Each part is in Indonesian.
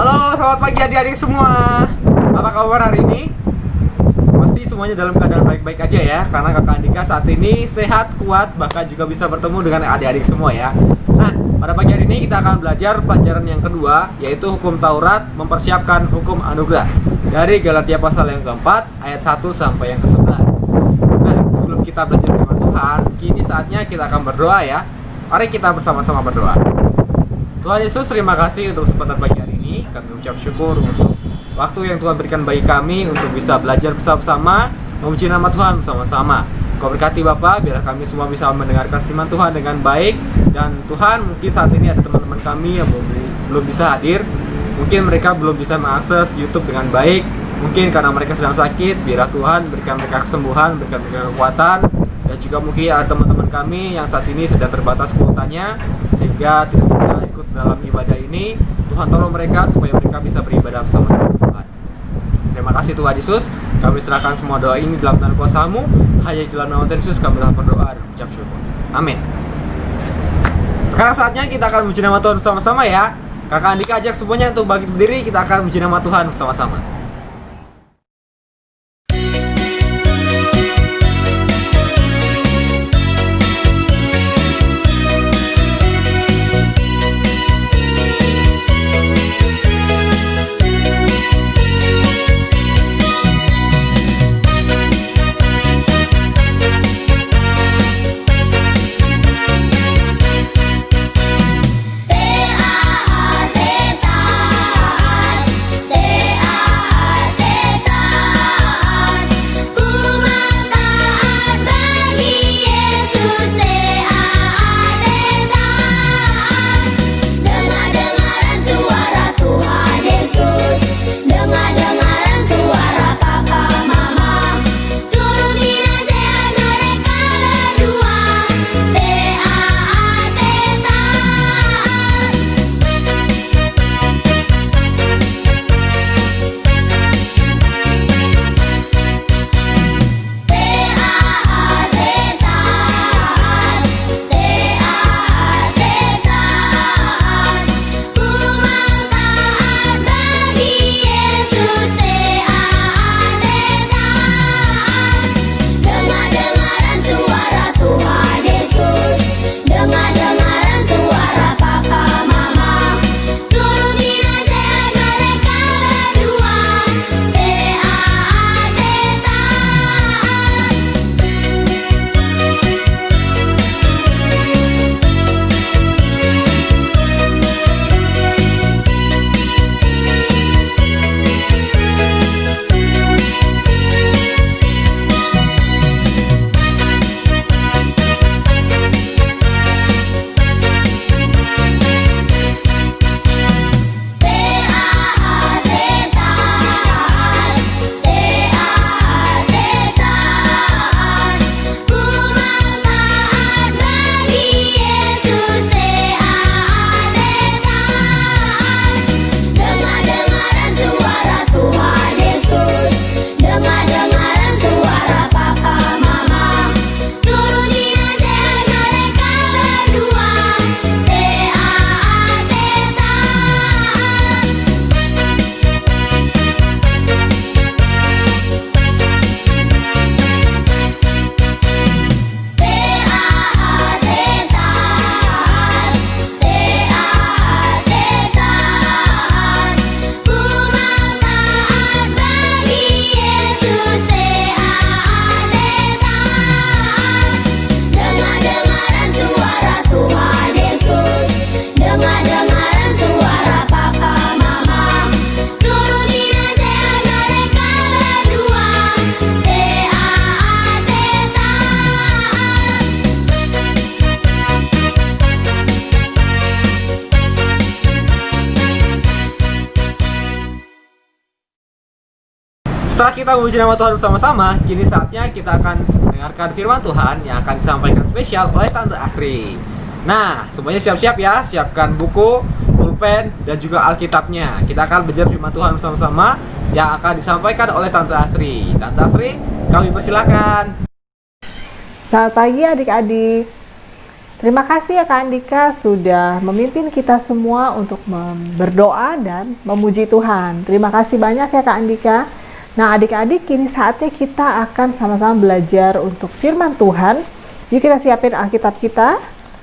Halo, selamat pagi adik-adik semua. Apa kabar hari ini? Pasti semuanya dalam keadaan baik-baik aja ya, karena kakak Andika saat ini sehat, kuat, bahkan juga bisa bertemu dengan adik-adik semua ya. Nah, pada pagi hari ini kita akan belajar pelajaran yang kedua, yaitu hukum Taurat mempersiapkan hukum anugerah, dari Galatia pasal yang keempat ayat 1 sampai yang ke-11. Nah, sebelum kita belajar firman Tuhan, kini saatnya kita akan berdoa ya. Mari kita bersama-sama berdoa. Tuhan Yesus, terima kasih untuk kesempatan pagi hari ini. Kami ucap syukur untuk waktu yang Tuhan berikan bagi kami untuk bisa belajar bersama-sama, memuji nama Tuhan bersama-sama. Kau berkati Bapa, biar kami semua bisa mendengarkan firman Tuhan dengan baik. Dan Tuhan, mungkin saat ini ada teman-teman kami yang belum bisa hadir. Mungkin mereka belum bisa mengakses YouTube dengan baik. Mungkin karena mereka sedang sakit, biar Tuhan berikan mereka kesembuhan, berikan mereka kekuatan. Dan juga mungkin ada teman-teman kami yang saat ini sedang terbatas kuotanya, sehingga tidak bisa ikut dalam ibadah ini. Tuhan tolong mereka supaya mereka bisa beribadah bersama-sama Tuhan. Terima kasih Tuhan Yesus. Kami serahkan semua doa ini dalam tangan kuasa-Mu. Hanya di dalam nama Tuhan Yesus kami telah berdoa dan ucap syukur. Amin. Sekarang saatnya kita akan memuji nama Tuhan bersama-sama ya. Kakak Andika ajak semuanya untuk bangkit berdiri. Kita akan memuji nama Tuhan bersama-sama. Setelah kita memuji nama Tuhan bersama-sama, kini saatnya kita akan mendengarkan firman Tuhan yang akan disampaikan spesial oleh Tante Astri. Nah, semuanya siap-siap ya, siapkan buku, pulpen, dan juga Alkitabnya. Kita akan belajar firman Tuhan bersama-sama yang akan disampaikan oleh Tante Astri. Tante Astri, kami persilakan. Selamat pagi adik-adik. Terima kasih ya Kak Andika sudah memimpin kita semua untuk berdoa dan memuji Tuhan. Terima kasih banyak ya Kak Andika. Nah adik-adik, kini saatnya kita akan sama-sama belajar untuk firman Tuhan. Yuk kita siapin Alkitab kita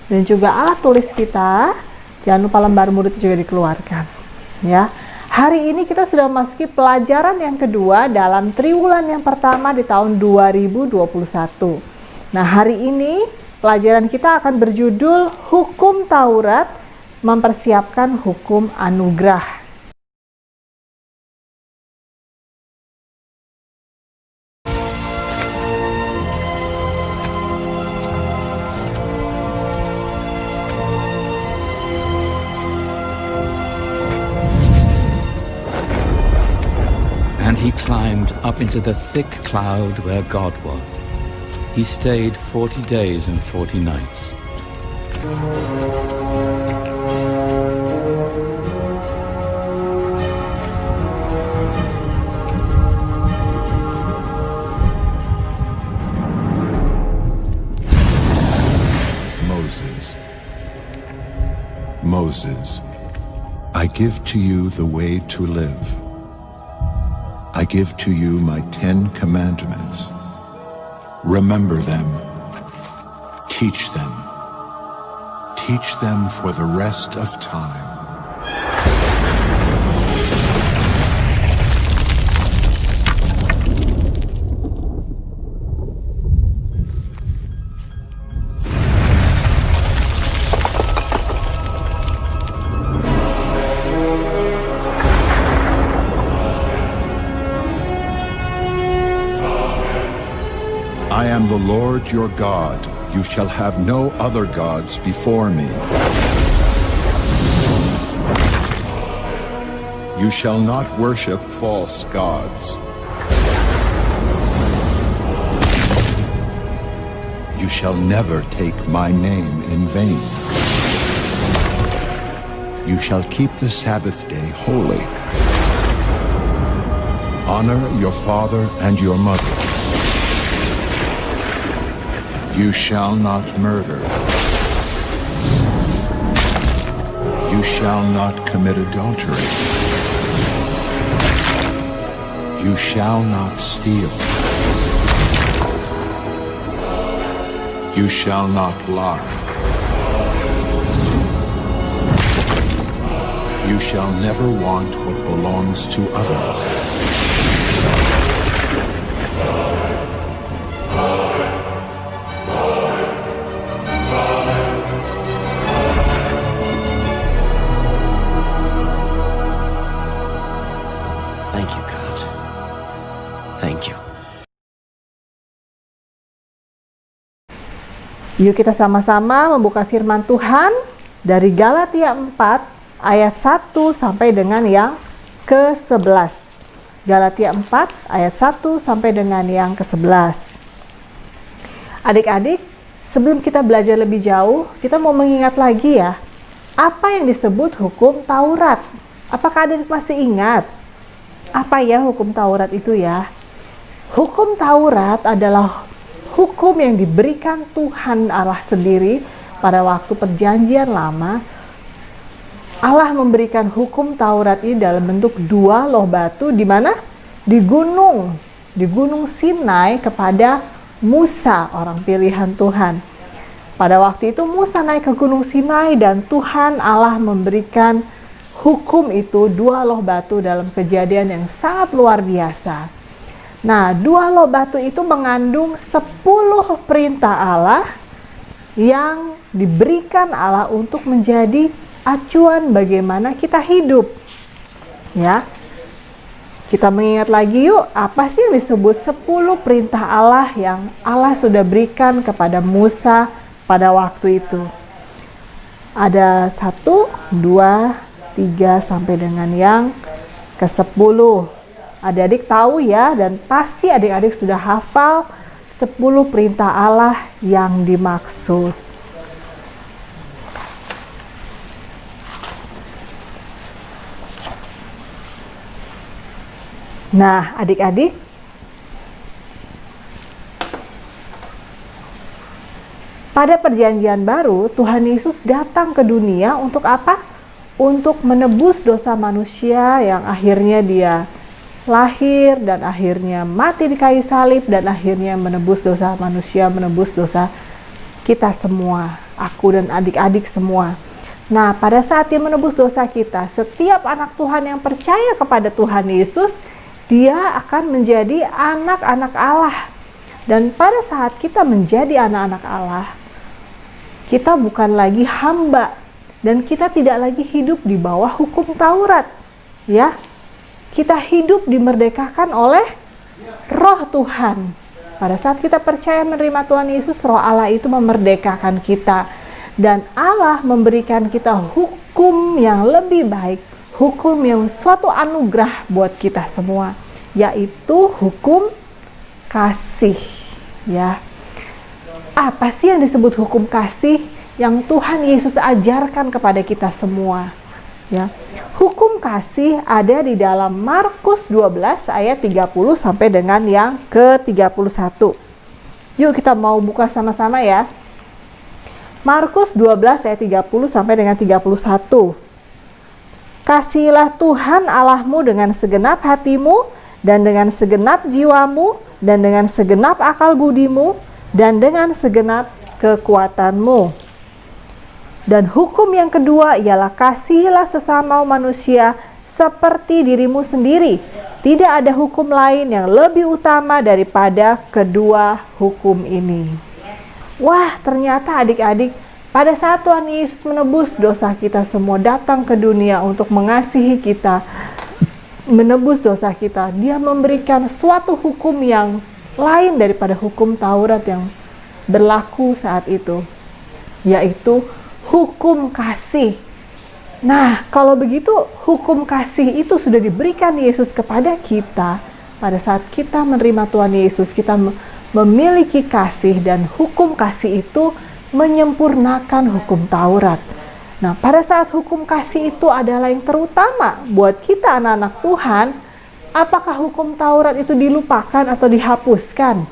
dan juga alat tulis kita. Jangan lupa lembar murid juga dikeluarkan. Ya, hari ini kita sudah memasuki pelajaran yang kedua dalam triwulan yang pertama di tahun 2021. Nah hari ini pelajaran kita akan berjudul Hukum Taurat Mempersiapkan Hukum Anugerah. And he climbed up into the thick cloud where God was. He stayed 40 days and 40 nights. Moses, I give to you the way to live. I give to you my 10 commandments. Remember them. Teach them. Teach them for the rest of time. I am the Lord your God. You shall have no other gods before me. You shall not worship false gods. You shall never take my name in vain. You shall keep the Sabbath day holy. Honor your father and your mother. You shall not murder. You shall not commit adultery. You shall not steal. You shall not lie. You shall never want what belongs to others. Thank you, God. Thank you. Yuk kita sama-sama membuka firman Tuhan dari Galatia 4 ayat 1 sampai dengan yang ke-11. Galatia 4 ayat 1 sampai dengan yang ke-11. Adik-adik, sebelum kita belajar lebih jauh, kita mau mengingat lagi ya, apa yang disebut hukum Taurat? Apakah adik masih ingat? Apa ya hukum Taurat itu ya? Hukum Taurat adalah hukum yang diberikan Tuhan Allah sendiri pada waktu perjanjian lama. Allah memberikan hukum Taurat ini dalam bentuk 2 loh batu di mana? Di Gunung Sinai kepada Musa, orang pilihan Tuhan. Pada waktu itu Musa naik ke Gunung Sinai dan Tuhan Allah memberikan hukum itu 2 loh batu dalam kejadian yang sangat luar biasa. Nah, 2 loh batu itu mengandung 10 perintah Allah yang diberikan Allah untuk menjadi acuan bagaimana kita hidup. Ya. Kita mengingat lagi yuk, apa sih yang disebut 10 perintah Allah yang Allah sudah berikan kepada Musa pada waktu itu? Ada 1, 2, 3 sampai dengan yang ke-10. Adik-adik tahu ya, dan pasti adik-adik sudah hafal 10 perintah Allah yang dimaksud. Nah, adik-adik, Pada perjanjian baru, Tuhan Yesus datang ke dunia untuk apa? Untuk menebus dosa manusia yang akhirnya dia lahir dan akhirnya mati di kayu salib dan akhirnya menebus dosa manusia, menebus dosa kita semua, aku dan adik-adik semua. Nah, pada saat dia menebus dosa kita, setiap anak Tuhan yang percaya kepada Tuhan Yesus, dia akan menjadi anak-anak Allah. Dan pada saat kita menjadi anak-anak Allah, kita bukan lagi hamba dan kita tidak lagi hidup di bawah hukum Taurat, ya. Kita hidup dimerdekakan oleh Roh Tuhan. Pada saat kita percaya menerima Tuhan Yesus, Roh Allah itu memerdekakan kita dan Allah memberikan kita hukum yang lebih baik, hukum yang suatu anugerah buat kita semua, yaitu hukum kasih, ya. Apa sih yang disebut hukum kasih yang Tuhan Yesus ajarkan kepada kita semua? Ya. Hukum kasih ada di dalam Markus 12 ayat 30 sampai dengan yang ke-31. Yuk kita mau buka sama-sama ya. Markus 12 ayat 30 sampai dengan 31. Kasihilah Tuhan Allahmu dengan segenap hatimu dan dengan segenap jiwamu dan dengan segenap akal budimu dan dengan segenap kekuatanmu. Dan hukum yang kedua ialah kasihilah sesama manusia seperti dirimu sendiri. Tidak ada hukum lain yang lebih utama daripada kedua hukum ini. Wah, ternyata adik-adik, pada saat Tuhan Yesus menebus dosa kita semua, datang ke dunia untuk mengasihi kita, menebus dosa kita, Dia memberikan suatu hukum yang lain daripada hukum Taurat yang berlaku saat itu, yaitu hukum kasih. Nah, kalau begitu hukum kasih itu sudah diberikan Yesus kepada kita. Pada saat kita menerima Tuhan Yesus, kita memiliki kasih dan hukum kasih itu menyempurnakan hukum Taurat. Nah, pada saat hukum kasih itu adalah yang terutama buat kita anak-anak Tuhan, apakah hukum Taurat itu dilupakan atau dihapuskan?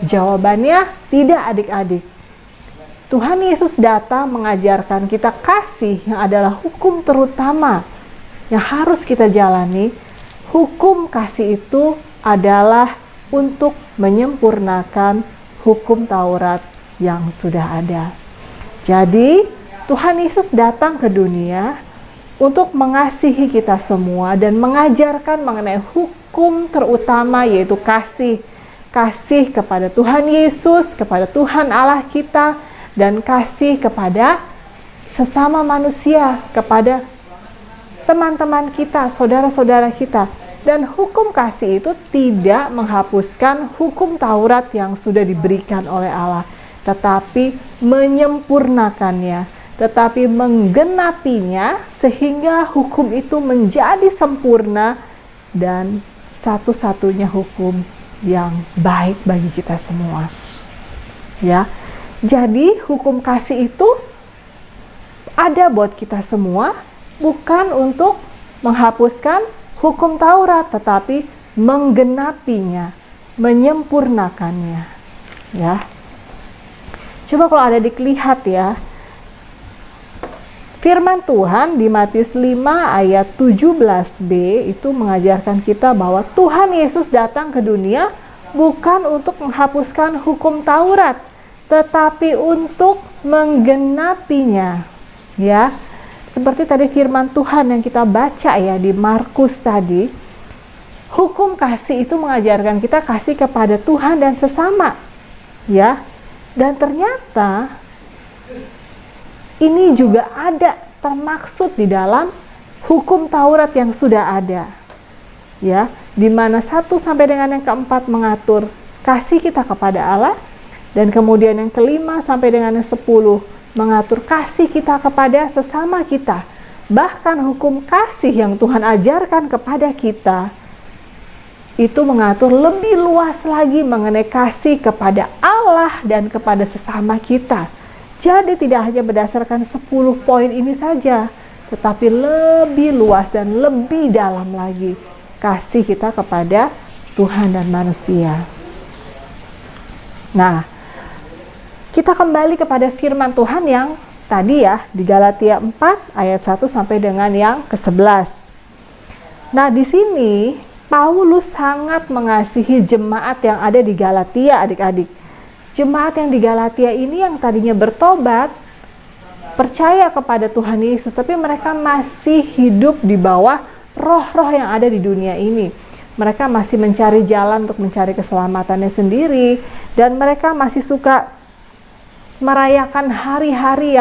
Jawabannya tidak, adik-adik. Tuhan Yesus datang mengajarkan kita kasih yang adalah hukum terutama yang harus kita jalani. Hukum kasih itu adalah untuk menyempurnakan hukum Taurat yang sudah ada. Jadi, Tuhan Yesus datang ke dunia untuk mengasihi kita semua dan mengajarkan mengenai hukum terutama, yaitu kasih. Kasih kepada Tuhan Yesus, kepada Tuhan Allah kita, dan kasih kepada sesama manusia, kepada teman-teman kita, saudara-saudara kita. Dan hukum kasih itu tidak menghapuskan hukum Taurat yang sudah diberikan oleh Allah, tetapi menyempurnakannya, tetapi menggenapinya sehingga hukum itu menjadi sempurna dan satu-satunya hukum yang baik bagi kita semua. Ya. Jadi hukum kasih itu ada buat kita semua, bukan untuk menghapuskan hukum Taurat, tetapi menggenapinya, menyempurnakannya. Ya. Coba kalau ada dilihat ya, firman Tuhan di Matius 5 ayat 17b itu mengajarkan kita bahwa Tuhan Yesus datang ke dunia bukan untuk menghapuskan hukum Taurat, tetapi untuk menggenapinya. Ya, seperti tadi firman Tuhan yang kita baca ya di Markus tadi, hukum kasih itu mengajarkan kita kasih kepada Tuhan dan sesama. Ya, dan ternyata ini juga ada termaksud di dalam hukum Taurat yang sudah ada. Ya, di mana 1 sampai dengan yang keempat mengatur kasih kita kepada Allah, dan kemudian yang kelima sampai dengan yang 10 mengatur kasih kita kepada sesama kita. Bahkan hukum kasih yang Tuhan ajarkan kepada kita itu mengatur lebih luas lagi mengenai kasih kepada Allah dan kepada sesama kita. Jadi tidak hanya berdasarkan 10 poin ini saja, tetapi lebih luas dan lebih dalam lagi kasih kita kepada Tuhan dan manusia. Nah, kita kembali kepada firman Tuhan yang tadi ya, di Galatia 4 ayat 1 sampai dengan yang ke-11. Nah, di sini Paulus sangat mengasihi jemaat yang ada di Galatia, adik-adik. Jemaat yang di Galatia ini yang tadinya bertobat, percaya kepada Tuhan Yesus, tapi mereka masih hidup di bawah roh-roh yang ada di dunia ini. Mereka masih mencari jalan untuk mencari keselamatannya sendiri, dan mereka masih suka merayakan hari-hari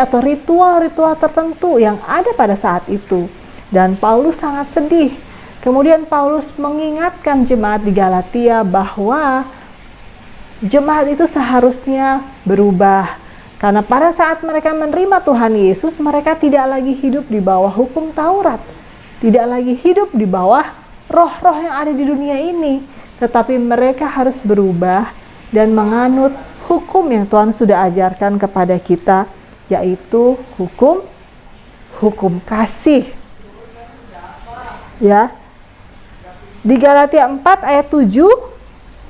atau ritual-ritual tertentu yang ada pada saat itu. Dan Paulus sangat sedih. Kemudian Paulus mengingatkan jemaat di Galatia bahwa jemaat itu seharusnya berubah. Karena pada saat mereka menerima Tuhan Yesus, mereka tidak lagi hidup di bawah hukum Taurat. Tidak lagi hidup di bawah roh-roh yang ada di dunia ini. Tetapi mereka harus berubah dan menganut hukum yang Tuhan sudah ajarkan kepada kita, yaitu hukum kasih. Ya. Di Galatia 4 ayat 7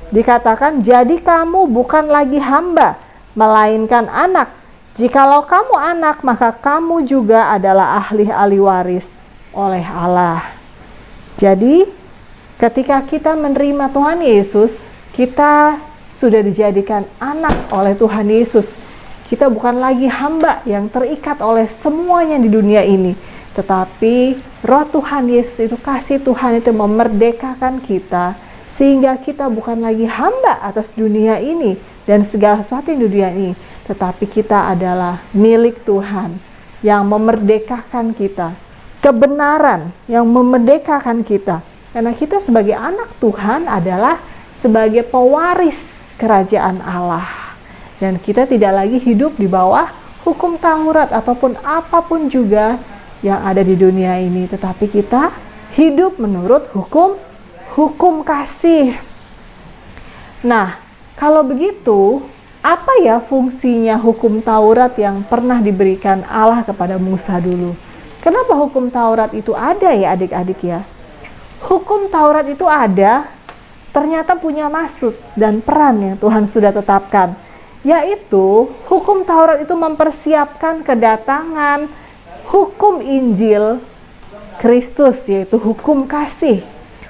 dikatakan, "Jadi kamu bukan lagi hamba, melainkan anak. Jikalau kamu anak, maka kamu juga adalah ahli waris oleh Allah." Jadi, ketika kita menerima Tuhan Yesus, kita sudah dijadikan anak oleh Tuhan Yesus. Kita bukan lagi hamba yang terikat oleh semuanya di dunia ini, tetapi roh Tuhan Yesus itu, kasih Tuhan itu memerdekakan kita, sehingga kita bukan lagi hamba atas dunia ini dan segala sesuatu di dunia ini, tetapi kita adalah milik Tuhan yang memerdekakan kita, kebenaran yang memerdekakan kita. Karena kita sebagai anak Tuhan adalah sebagai pewaris kerajaan Allah, dan kita tidak lagi hidup di bawah hukum Taurat ataupun apapun juga yang ada di dunia ini, tetapi kita hidup menurut hukum kasih. Nah, kalau begitu, apa ya fungsinya hukum Taurat yang pernah diberikan Allah kepada Musa dulu? Kenapa hukum Taurat itu ada ya adik-adik ya? Hukum Taurat itu ada, ternyata punya maksud dan peran yang Tuhan sudah tetapkan, yaitu hukum Taurat itu mempersiapkan kedatangan hukum Injil Kristus, yaitu hukum kasih.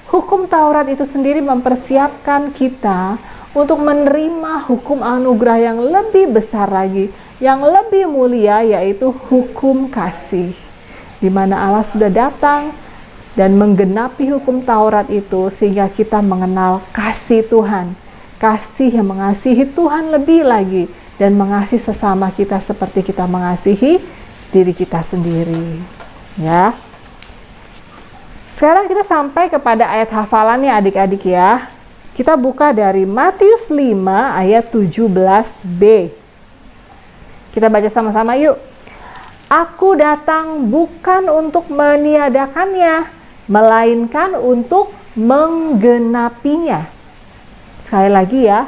Hukum Taurat itu sendiri mempersiapkan kita untuk menerima hukum anugerah yang lebih besar lagi, yang lebih mulia, yaitu hukum kasih, di mana Allah sudah datang dan menggenapi hukum Taurat itu sehingga kita mengenal kasih Tuhan, kasih yang mengasihi Tuhan lebih lagi dan mengasihi sesama kita seperti kita mengasihi diri kita sendiri. Ya. Sekarang kita sampai kepada ayat hafalannya adik-adik ya. Kita buka dari Matius 5 ayat 17b. Kita baca sama-sama yuk. "Aku datang bukan untuk meniadakannya, melainkan untuk menggenapinya." Sekali lagi ya.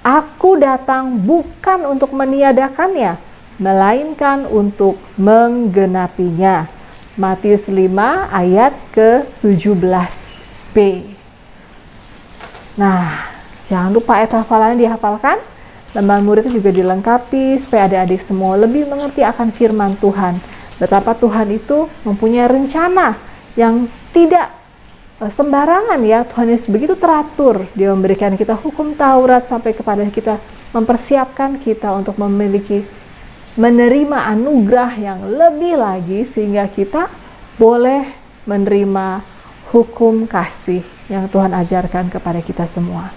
Aku datang bukan untuk meniadakannya, melainkan untuk menggenapinya. Matius 5 ayat ke-17b. Nah, jangan lupa ayat hafalannya dihafalkan. Lembaran murid itu juga dilengkapi supaya adik-adik semua lebih mengerti akan firman Tuhan. Betapa Tuhan itu mempunyai rencana yang tidak sembarangan ya. Tuhan Yesus begitu teratur. Dia memberikan kita hukum Taurat sampai kepada kita, mempersiapkan kita untuk menerima anugerah yang lebih lagi, sehingga kita boleh menerima hukum kasih yang Tuhan ajarkan kepada kita semua.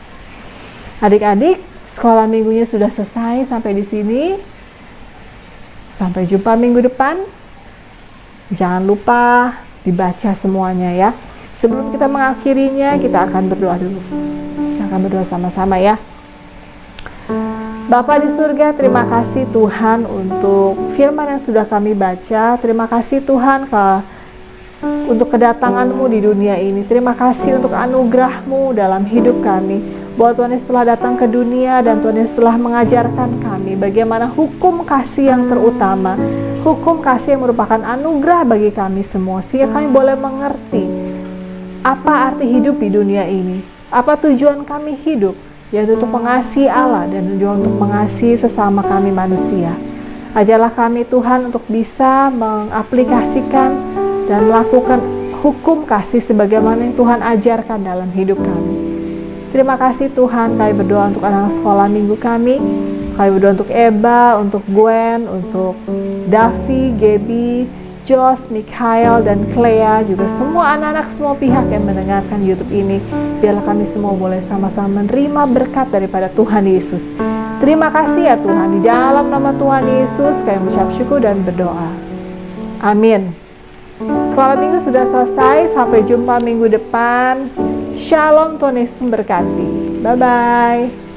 Adik-adik, sekolah minggunya sudah selesai sampai di sini. Sampai jumpa minggu depan. Jangan lupa dibaca semuanya ya. Sebelum kita mengakhirinya, kita akan berdoa dulu. Kita akan berdoa sama-sama ya. Bapa di surga, terima kasih Tuhan untuk firman yang sudah kami baca. Terima kasih Tuhan untuk kedatangan-Mu di dunia ini. Terima kasih untuk anugerah-Mu dalam hidup kami. Bahwa Tuhan Yesus telah datang ke dunia dan Tuhan Yesus telah mengajarkan kami bagaimana hukum kasih yang terutama. Hukum kasih yang merupakan anugerah bagi kami semua. Sehingga kami boleh mengerti apa arti hidup di dunia ini. Apa tujuan kami hidup. yaitu untuk mengasihi Allah dan juga untuk mengasihi sesama kami manusia. Ajarlah kami Tuhan untuk bisa mengaplikasikan dan melakukan hukum kasih sebagaimana yang Tuhan ajarkan dalam hidup kami. Terima kasih Tuhan, kami berdoa untuk anak sekolah minggu kami. Kami berdoa untuk Eba, untuk Gwen, untuk Davi, Gaby, Josh, Mikhail, dan Clea, juga semua anak-anak, semua pihak yang mendengarkan YouTube ini. Biarlah kami semua boleh sama-sama menerima berkat daripada Tuhan Yesus. Terima kasih ya Tuhan, di dalam nama Tuhan Yesus kami mengucap syukur dan berdoa. Amin. Sekolah minggu sudah selesai, sampai jumpa minggu depan. Shalom, Tuhan Yesus memberkati. Bye-bye.